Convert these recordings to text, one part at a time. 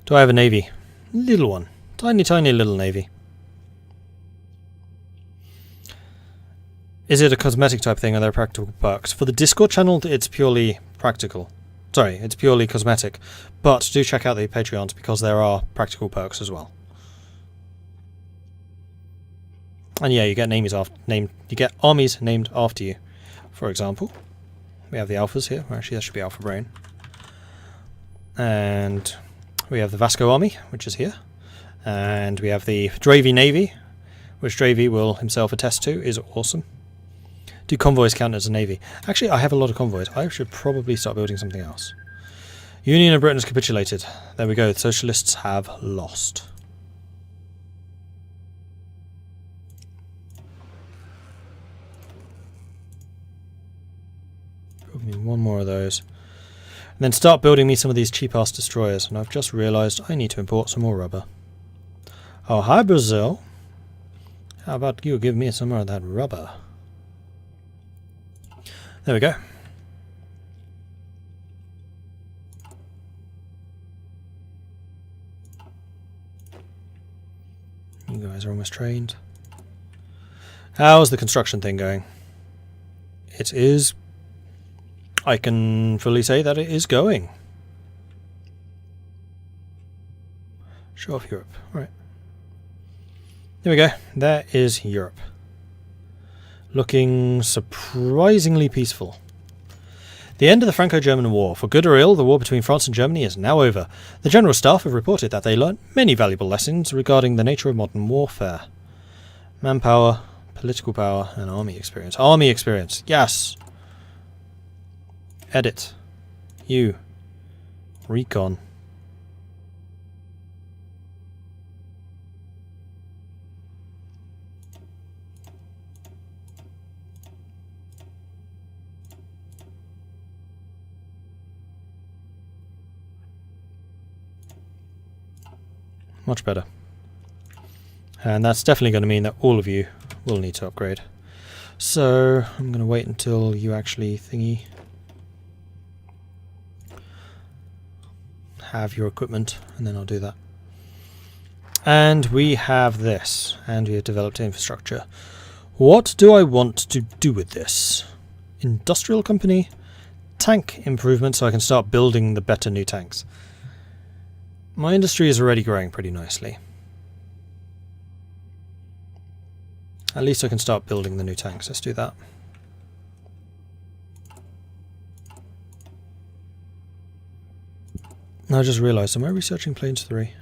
Do I have a navy? Little one. Tiny, tiny little navy. Is it a cosmetic type thing? Are there practical perks? For the Discord channel, it's purely practical. Sorry, it's purely cosmetic. But do check out the Patreons because there are practical perks as well. And yeah, you get armies named after you. For example, we have the Alphas here. Actually, that should be Alpha Brain. And we have the Vasco army, which is here. And we have the Dravy Navy, which Dravy will himself attest to is awesome. Do convoys count as a navy? Actually, I have a lot of convoys. I should probably start building something else. Union of Britain has capitulated. There we go. The Socialists have lost. Build me one more of those. And then start building me some of these cheap-ass destroyers. And I've just realised I need to import some more rubber. Oh, hi Brazil. How about you give me some more of that rubber? There we go. You guys are almost trained. How's the construction thing going? It is... I can fully say that it is going. Show off Europe. Alright. There we go. There is Europe. Looking surprisingly peaceful. The end of the Franco-German War. For good or ill, the war between France and Germany is now over. The General Staff have reported that they learnt many valuable lessons regarding the nature of modern warfare. Manpower, political power, and army experience. Army experience, yes! Edit. You. Recon. Much better. And that's definitely going to mean that all of you will need to upgrade. So I'm going to wait until you actually have your equipment, and then I'll do that. And we have this, and we have developed infrastructure. What do I want to do with this? Industrial company, tank improvement, so I can start building the better new tanks. My industry is already growing pretty nicely. At least I can start building the new tanks. Let's do that. I just realised, am I researching Planes 3?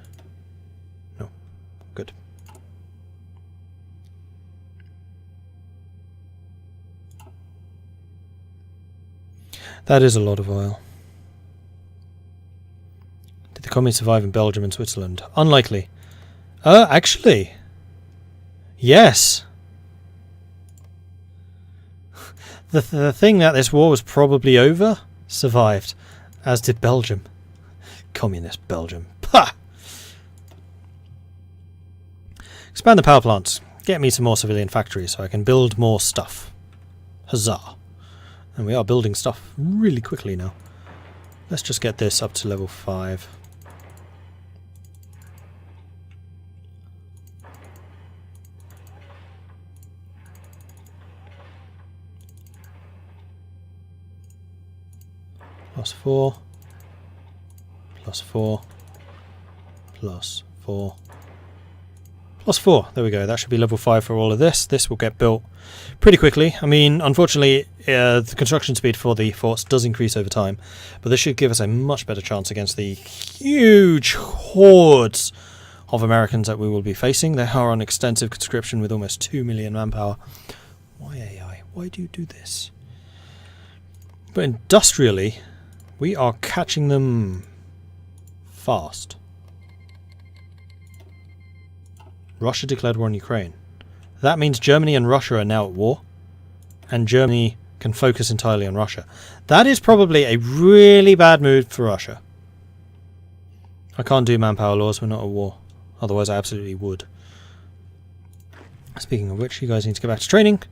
No. Good. That is a lot of oil. Did the communists survive in Belgium and Switzerland? Unlikely. Actually. Yes. The thing that this war was probably over survived, as did Belgium. Communist Belgium. Pah! Expand the power plants. Get me some more civilian factories so I can build more stuff. Huzzah. And we are building stuff really quickly now. Let's just get this up to level 5. +4. +4. +4. +4. There we go. That should be level 5 for all of this. This will get built pretty quickly. I mean, unfortunately, the construction speed for the forts does increase over time, but this should give us a much better chance against the huge hordes of Americans that we will be facing. They are on extensive conscription with almost 2 million manpower. Why AI? Why do you do this? But industrially, we are catching them fast. Russia declared war on Ukraine. That means Germany and Russia are now at war, and Germany can focus entirely on Russia. That is probably a really bad move for Russia. I can't do manpower laws, we're not at war. Otherwise I absolutely would. Speaking of which, you guys need to go back to training.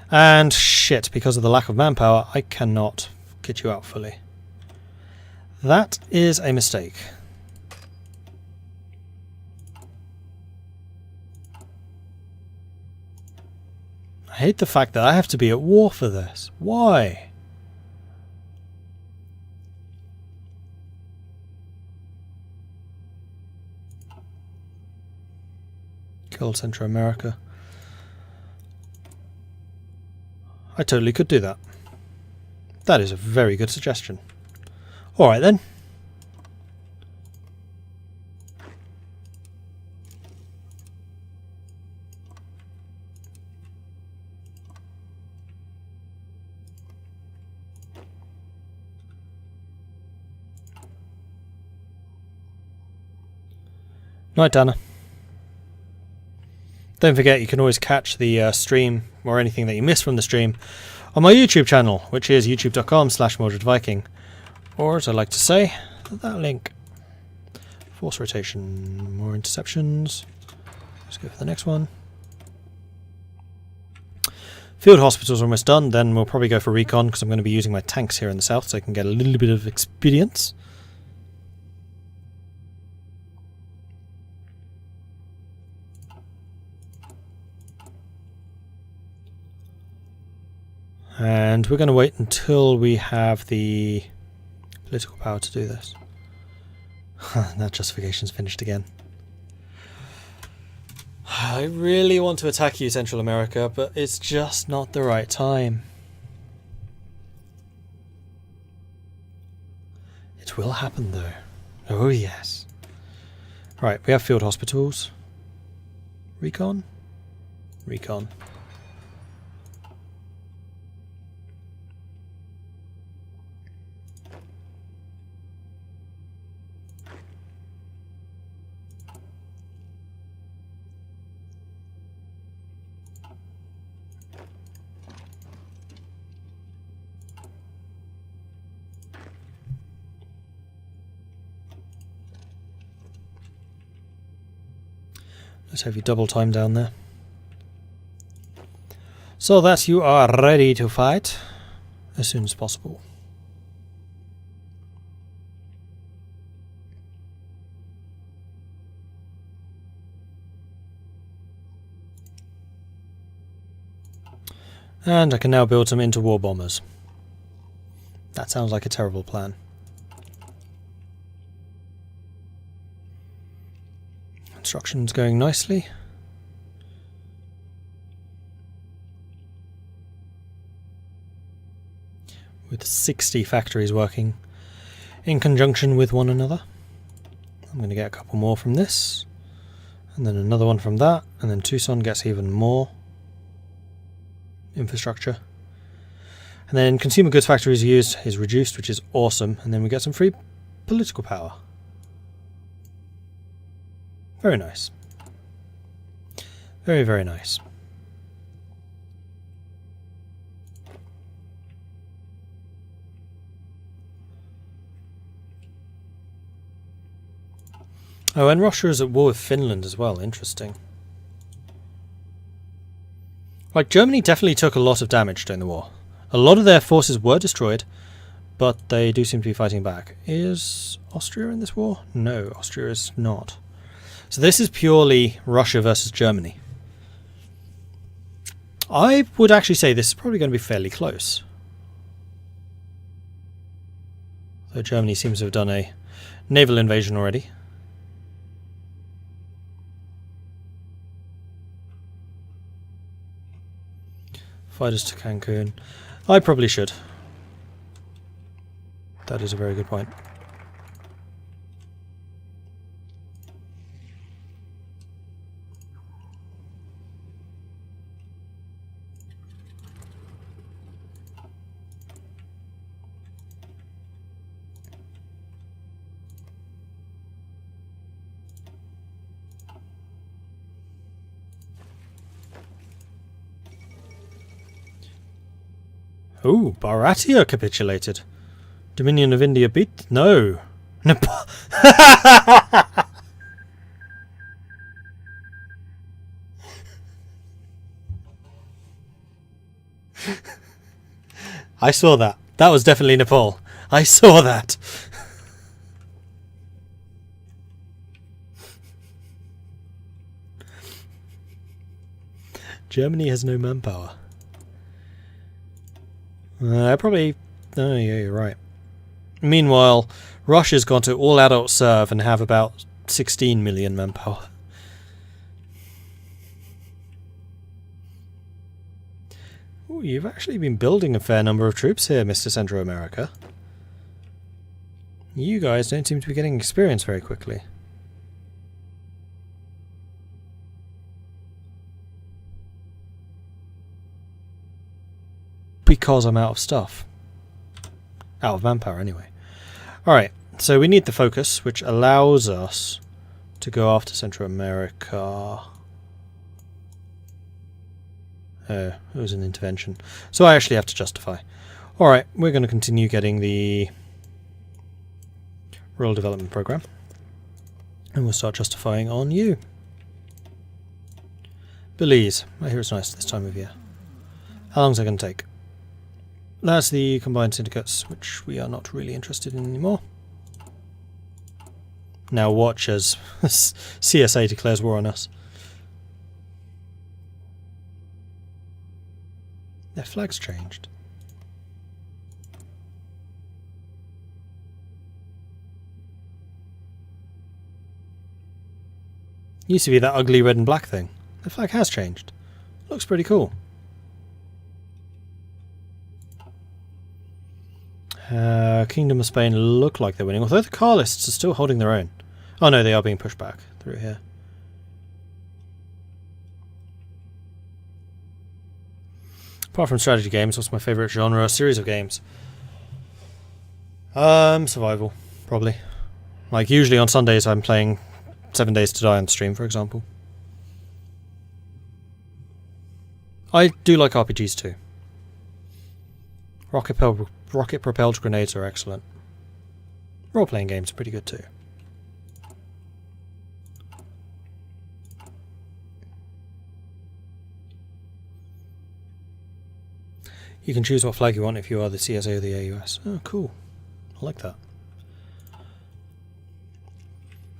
And shit, because of the lack of manpower, I cannot get you out fully. That is a mistake. I hate the fact that I have to be at war for this. Why? Kill Central America. I totally could do that. That is a very good suggestion. Alright then. Night, Dana. Don't forget, you can always catch the stream or anything that you miss from the stream on my YouTube channel, which is youtube.com/MordredViking. Or, as I like to say, that link. Force rotation, more interceptions. Let's go for the next one. Field hospitals are almost done, then we'll probably go for recon, because I'm going to be using my tanks here in the south, so I can get a little bit of experience. And we're going to wait until we have the political power to do this. That justification's finished again. I really want to attack you, Central America, but it's just not the right time. It will happen though. Oh yes. Right, we have field hospitals. Recon? Recon. Let's have you double time down there. So that you are ready to fight as soon as possible. And I can now build some interwar bombers. That sounds like a terrible plan. Construction's going nicely. With 60 factories working in conjunction with one another. I'm going to get a couple more from this, and then another one from that, and then Tucson gets even more infrastructure. And then consumer goods factories used is reduced, which is awesome, and then we get some free political power. Very nice. Very, very nice. Oh, and Russia is at war with Finland as well. Interesting. Like, Germany definitely took a lot of damage during the war. A lot of their forces were destroyed, but they do seem to be fighting back. Is Austria in this war? No, Austria is not. So this is purely Russia versus Germany. I would actually say this is probably going to be fairly close. Though Germany seems to have done a naval invasion already. Fighters to Cancun. I probably should. That is a very good point. Ooh, Baratia capitulated. Dominion of India beat? No. Nepal. I saw that. That was definitely Nepal. I saw that. Germany has no manpower. Probably... Oh, yeah, you're right. Meanwhile, Russia's gone to all-adult serve and have about 16 million manpower. Ooh, you've actually been building a fair number of troops here, Mr. Central America. You guys don't seem to be getting experience very quickly. Because I'm out of stuff. Out of manpower, anyway. Alright, so we need the focus, which allows us to go after Central America. Oh, it was an intervention. So I actually have to justify. Alright, we're going to continue getting the Rural Development Program. And we'll start justifying on you. Belize. I hear it's nice this time of year. How long is it going to take? That's the combined syndicates, which we are not really interested in anymore. Now watch as CSA declares war on us. Their flag's changed. Used to be that ugly red and black thing. The flag has changed. Looks pretty cool. Kingdom of Spain look like they're winning, although the Carlists are still holding their own. Oh no, they are being pushed back through here. Apart from strategy games, what's my favourite genre? A series of games. Survival, probably. Like usually on Sundays I'm playing 7 Days to Die on stream, for example. I do like RPGs too. Rocket-propelled grenades are excellent. Role-playing games are pretty good too. You can choose what flag you want if you are the CSA or the AUS. Oh, cool. I like that.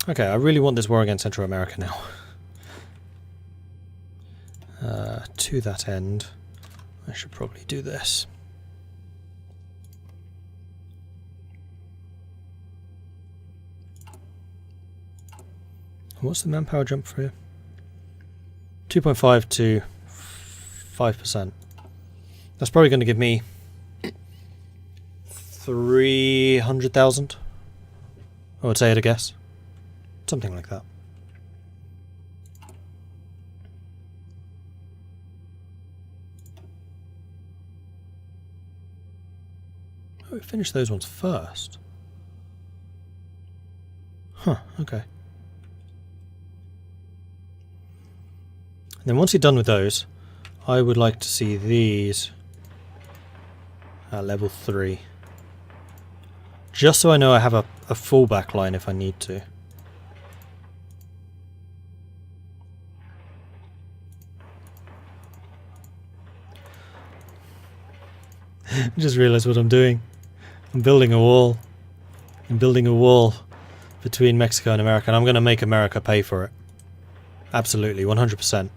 Okay, I really want this war against Central America now. To that end, I should probably do this. What's the manpower jump for here? 2.5 to 5%. That's probably going to give me 300,000. I would say at a guess. Something like that. Oh, we finished those ones first. Huh, okay. And then once you're done with those, I would like to see these at level 3. Just so I know I have a fallback line if I need to. I just realised what I'm doing. I'm building a wall. I'm building a wall between Mexico and America, and I'm going to make America pay for it. Absolutely, 100%.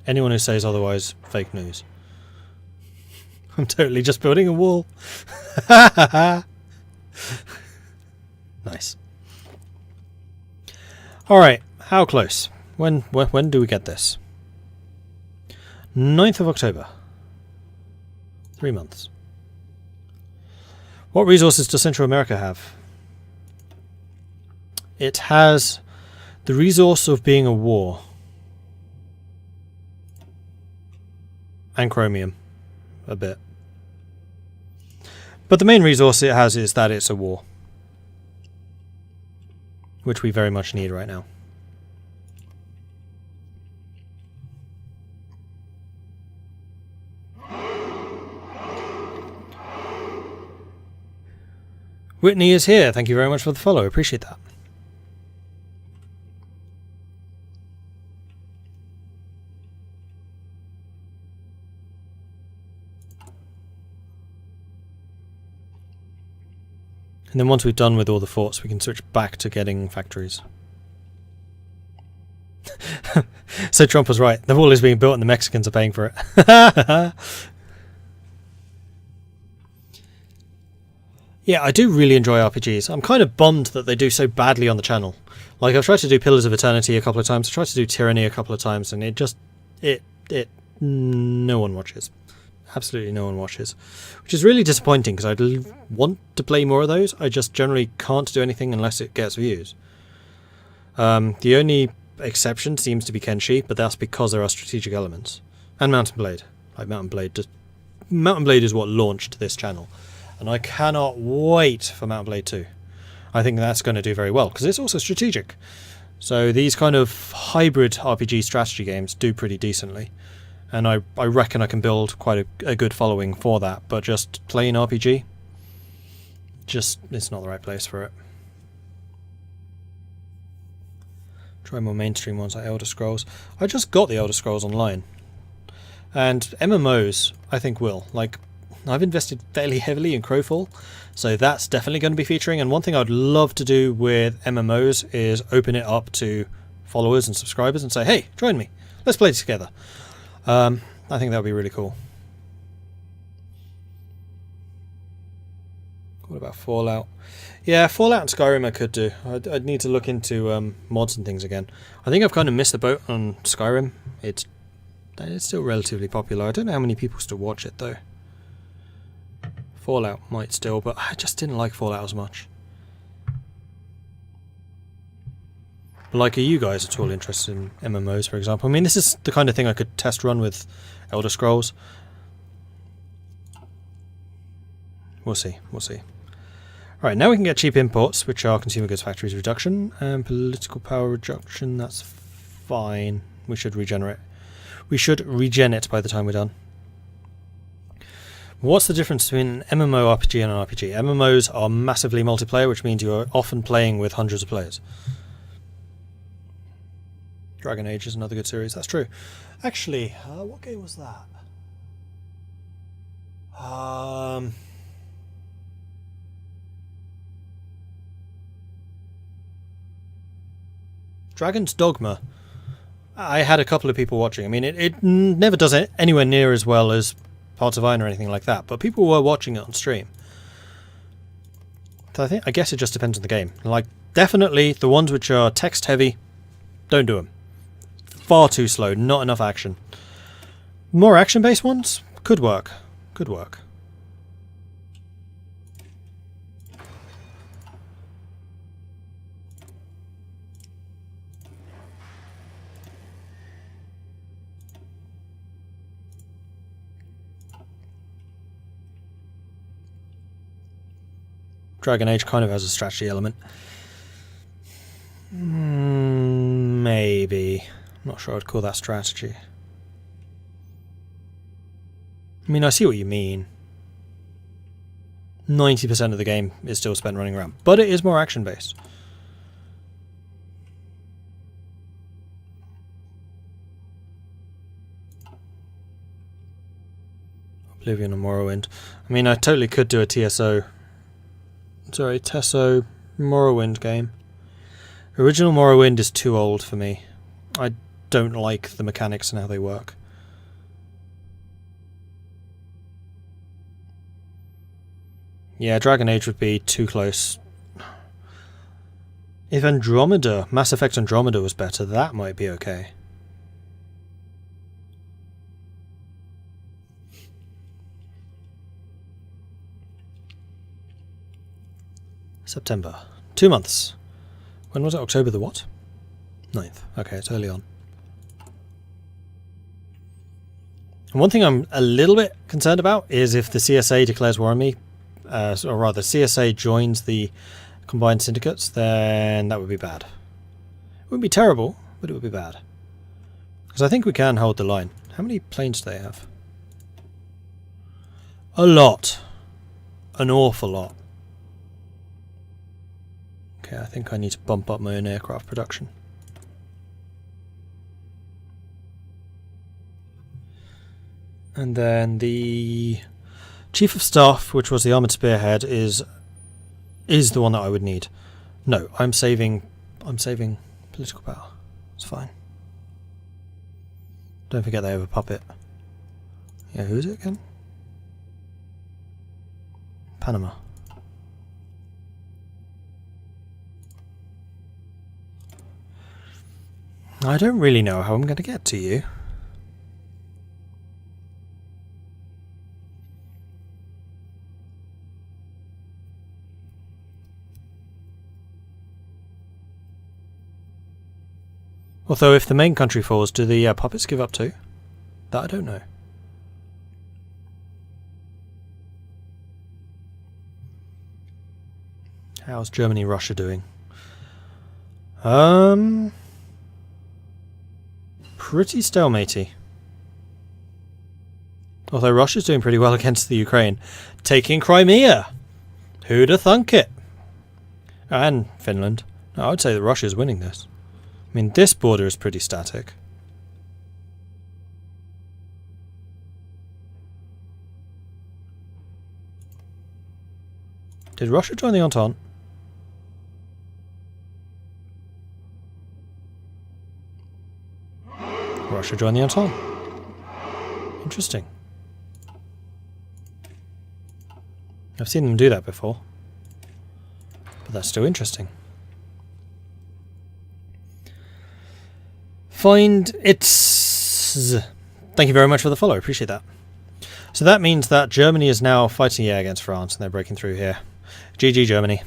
Anyone who says otherwise, fake news. I'm totally just building a wall. Nice. Alright, how close? When do we get this? 9th of October. 3 months. What resources does Central America have? It has the resource of being a war. And chromium. A bit. But the main resource it has is that it's a war. Which we very much need right now. Whitney is here. Thank you very much for the follow. Appreciate that. And then once we've done with all the forts, we can switch back to getting factories. So Trump was right. The wall is being built and the Mexicans are paying for it. Yeah, I do really enjoy RPGs. I'm kind of bummed that they do so badly on the channel. Like, I've tried to do Pillars of Eternity a couple of times, I've tried to do Tyranny a couple of times, and no one watches. Absolutely no one watches. Which is really disappointing, because I'd want to play more of those. I just generally can't do anything unless it gets views. The only exception seems to be Kenshi, but that's because there are strategic elements. And Mountain Blade. Like, Mountain Blade is what launched this channel. And I cannot wait for Mountain Blade 2. I think that's going to do very well, because it's also strategic. So these kind of hybrid RPG strategy games do pretty decently. And I reckon I can build quite a good following for that. But just plain RPG, it's not the right place for it. Try more mainstream ones like Elder Scrolls. I just got the Elder Scrolls Online. And MMOs, I think will. Like, I've invested fairly heavily in Crowfall, so that's definitely going to be featuring. And one thing I'd love to do with MMOs is open it up to followers and subscribers and say, hey, join me, let's play together. I think that would be really cool. What about Fallout? Yeah, Fallout and Skyrim I could do. I'd need to look into mods and things again. I think I've kind of missed the boat on Skyrim. It's still relatively popular. I don't know how many people still watch it though. Fallout might still, but I just didn't like Fallout as much. Like, are you guys at all interested in MMOs, for example? I mean, this is the kind of thing I could test run with Elder Scrolls. We'll see, we'll see. Alright, now we can get cheap imports, which are consumer goods factories reduction and political power reduction. That's fine. We should regenerate. We should regen it by the time we're done. What's the difference between an MMORPG and an RPG? MMOs are massively multiplayer, which means you're often playing with hundreds of players. Dragon Age is another good series, that's true. Actually, what game was that? Dragon's Dogma. I had a couple of people watching. I mean, it never does it anywhere near as well as Parts of Iron or anything like that, but people were watching it on stream. So I guess it just depends on the game. Like, definitely the ones which are text heavy, don't do them. Far too slow, not enough action. More action based ones could work. Could work. Dragon Age kind of has a strategy element. Maybe. I'm not sure I'd call that strategy. I mean, I see what you mean. 90% of the game is still spent running around, but it is more action-based. Oblivion and Morrowind. I mean, I totally could do a TSO Morrowind game. Original Morrowind is too old for me. I don't like the mechanics and how they work. Yeah, Dragon Age would be too close. If Mass Effect Andromeda was better, that might be okay. September. 2 months. When was it? October the what? 9th. Okay, it's early on. And one thing I'm a little bit concerned about is if the CSA declares war on me, or rather CSA joins the combined syndicates, then that would be bad. It wouldn't be terrible, but it would be bad. Because I think we can hold the line. How many planes do they have? A lot. An awful lot. Okay, I think I need to bump up my own aircraft production. And then the Chief of Staff, which was the Armoured Spearhead, is the one that I would need. No, I'm saving political power. It's fine. Don't forget they have a puppet. Yeah, who is it again? Panama. I don't really know how I'm going to get to you. Although if the main country falls, do the puppets give up too? That I don't know. How's Germany, Russia doing? Pretty stalematy. Although Russia's doing pretty well against the Ukraine. Taking Crimea! Who'd have thunk it? And Finland. No, I would say that Russia's winning this. I mean, this border is pretty static. Did Russia join the Entente? Russia joined the Entente. Interesting. I've seen them do that before. But that's still interesting. Find its... Thank you very much for the follow, appreciate that. So that means that Germany is now fighting against France and they're breaking through here. GG Germany.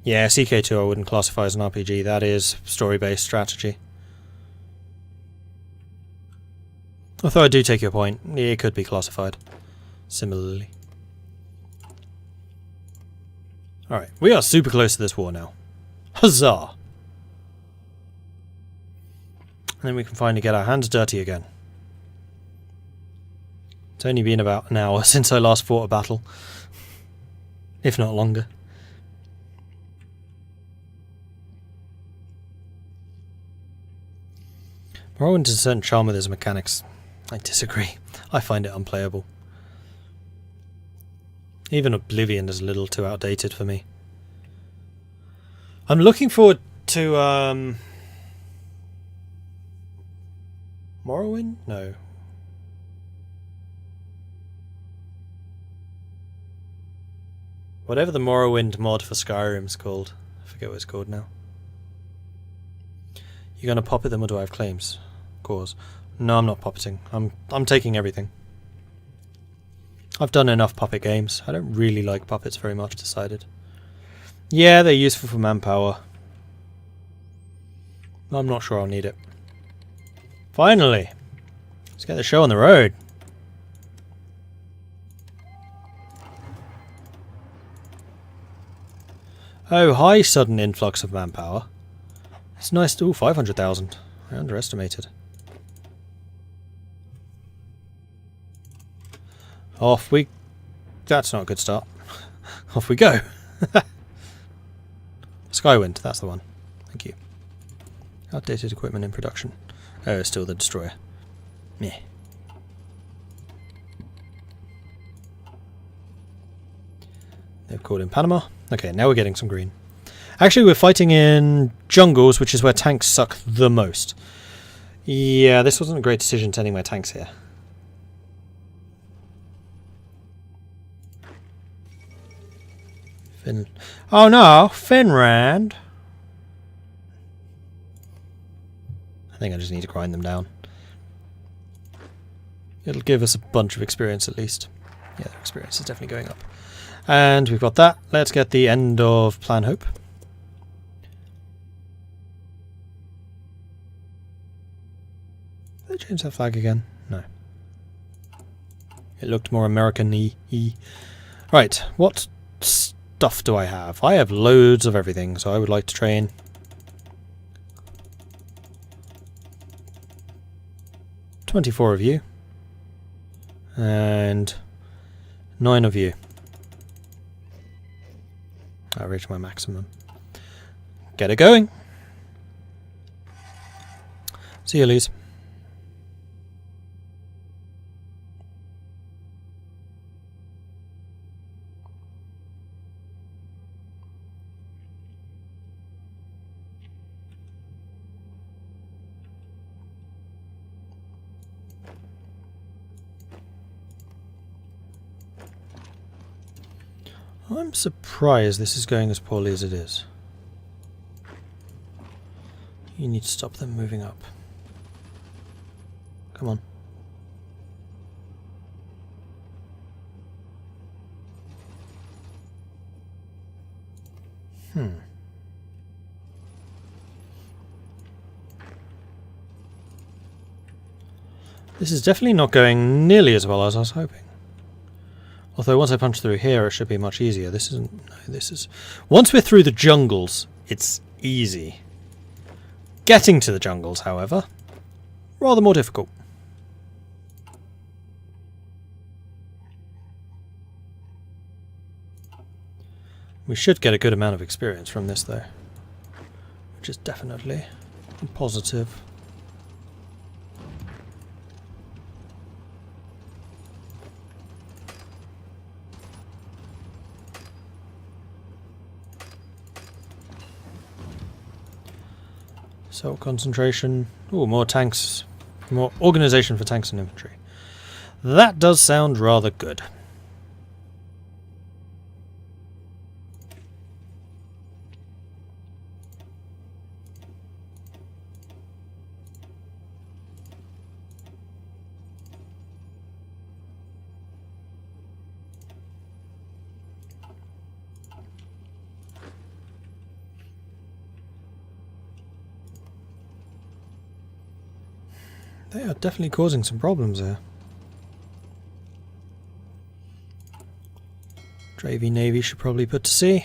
Yeah, CK2 I wouldn't classify as an RPG, that is story-based strategy. Although I do take your point, it could be classified similarly. Alright, we are super close to this war now. Huzzah! And then we can finally get our hands dirty again. It's only been about an hour since I last fought a battle. If not longer. Morrowind has a certain charm with his mechanics. I disagree. I find it unplayable. Even Oblivion is a little too outdated for me. I'm looking forward to Morrowind? No. Whatever the Morrowind mod for Skyrim's called. I forget what it's called now. You gonna pop it them or do I have claims? Cause. No, I'm not puppeting. I'm taking everything. I've done enough puppet games. I don't really like puppets very much, decided. Yeah, they're useful for manpower. I'm not sure I'll need it. Finally! Let's get the show on the road. Oh, hi, sudden influx of manpower. It's nice to... Ooh, 500,000. I underestimated. Off we... That's not a good start. Off we go. Skywind, that's the one. Thank you. Outdated equipment in production. Oh, it's still the destroyer. Meh. They've called in Panama. Okay, now we're getting some green. Actually, we're fighting in jungles, which is where tanks suck the most. Yeah, this wasn't a great decision sending my tanks here. Oh no, Finland! I think I just need to grind them down. It'll give us a bunch of experience at least. Yeah, their experience is definitely going up. And we've got that. Let's get the end of Plan Hope. Did they change that flag again? No. It looked more American-y. Right, what stuff do I have? I have loads of everything, so I would like to train. "24 of you. And 9 of you. I reached my maximum. Get it going. See you, Lise. I'm surprised this is going as poorly as it is. You need to stop them moving up. Come on. This is definitely not going nearly as well as I was hoping. Although once I punch through here, it should be much easier. This isn't... No, this is... Once we're through the jungles, it's easy. Getting to the jungles, however, rather more difficult. We should get a good amount of experience from this, though. Which is definitely positive. So concentration. Ooh, more tanks. More organisation for tanks and infantry. That does sound rather good. They are definitely causing some problems here. Dravy Navy should probably put to sea.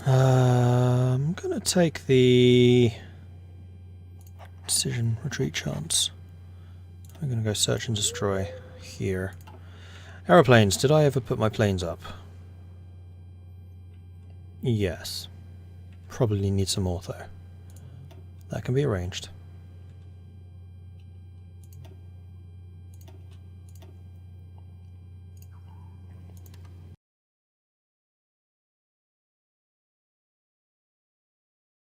I'm going to take the decision retreat chance. I'm going to go search and destroy here. Aeroplanes. Did I ever put my planes up? Yes. Probably need some more though. That can be arranged.